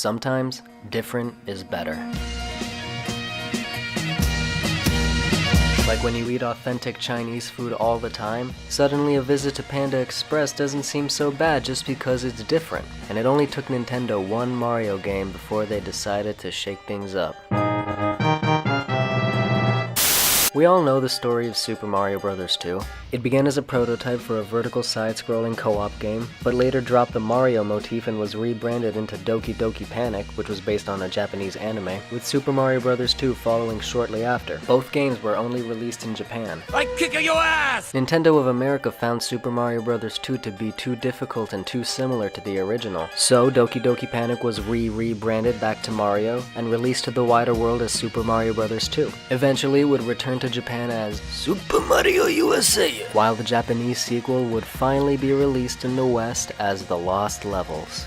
Sometimes, different is better. Like when you eat authentic Chinese food all the time, suddenly a visit to Panda Express doesn't seem so bad just because it's different. And it only took Nintendo one Mario game before they decided to shake things up. We all know the story of Super Mario Bros. 2. It began as a prototype for a vertical side-scrolling co-op game, but later dropped the Mario motif and was rebranded into Doki Doki Panic, which was based on a Japanese anime, with Super Mario Bros. 2 following shortly after. Both games were only released in Japan. I'm kicking your ass! Nintendo of America found Super Mario Bros. 2 to be too difficult and too similar to the original, so Doki Doki Panic was rebranded back to Mario and released to the wider world as Super Mario Bros. 2. Eventually, it would return to Japan as Super Mario USA, while the Japanese sequel would finally be released in the West as The Lost Levels.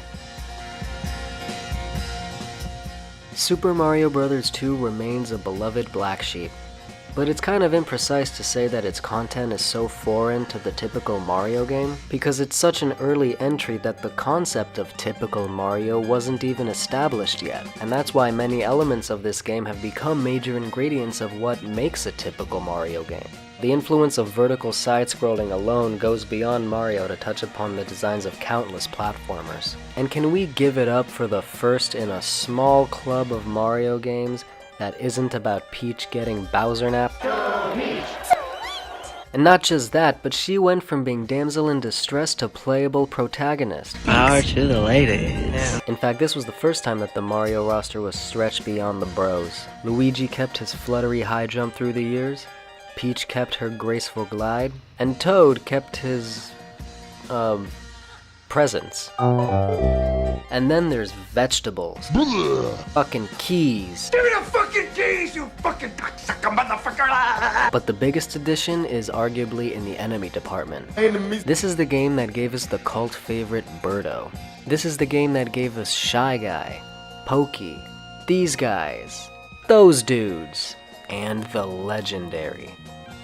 Super Mario Bros. 2 remains a beloved black sheep, but it's kind of imprecise to say that its content is so foreign to the typical Mario game, because it's such an early entry that the concept of typical Mario wasn't even established yet, and that's why many elements of this game have become major ingredients of what makes a typical Mario game. The influence of vertical side-scrolling alone goes beyond Mario to touch upon the designs of countless platformers. And can we give it up for the first in a small club of Mario games that isn't about Peach getting Bowser napped? And not just that, but she went from being damsel in distress to playable protagonist. Power to the ladies. In fact, this was the first time that the Mario roster was stretched beyond the bros. Luigi kept his fluttery high jump through the years, Peach kept her graceful glide, and Toad kept his, presence. And then there's vegetables. Fucking keys. Give me the fucking keys, you fucking cocksucker motherfucker! But the biggest addition is arguably in the enemy department. This is the game that gave us the cult favorite Birdo. This is the game that gave us Shy Guy, Pokey, these guys, those dudes, and the legendary,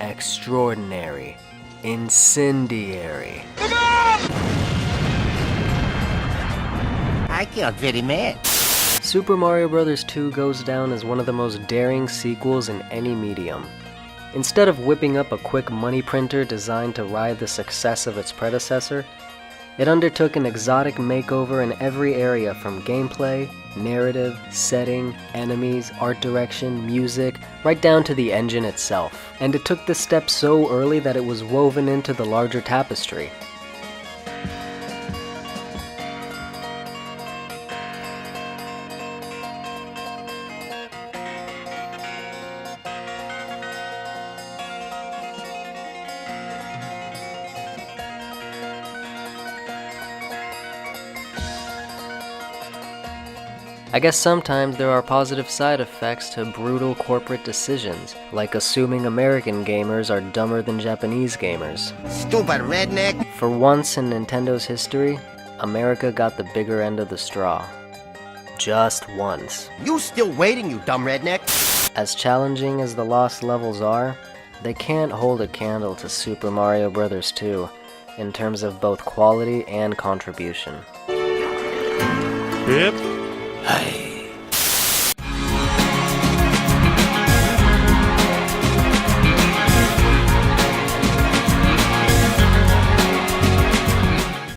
extraordinary, incendiary. I got very mad. Super Mario Bros. 2 goes down as one of the most daring sequels in any medium. Instead of whipping up a quick money printer designed to ride the success of its predecessor, it undertook an exotic makeover in every area from gameplay, narrative, setting, enemies, art direction, music, right down to the engine itself. And it took this step so early that it was woven into the larger tapestry. I guess sometimes there are positive side effects to brutal corporate decisions, like assuming American gamers are dumber than Japanese gamers. Stupid redneck. For once in Nintendo's history, America got the bigger end of the straw. Just once. You still waiting, you dumb redneck? As challenging as the Lost Levels are, they can't hold a candle to Super Mario Bros. 2 in terms of both quality and contribution. Yep. Hey.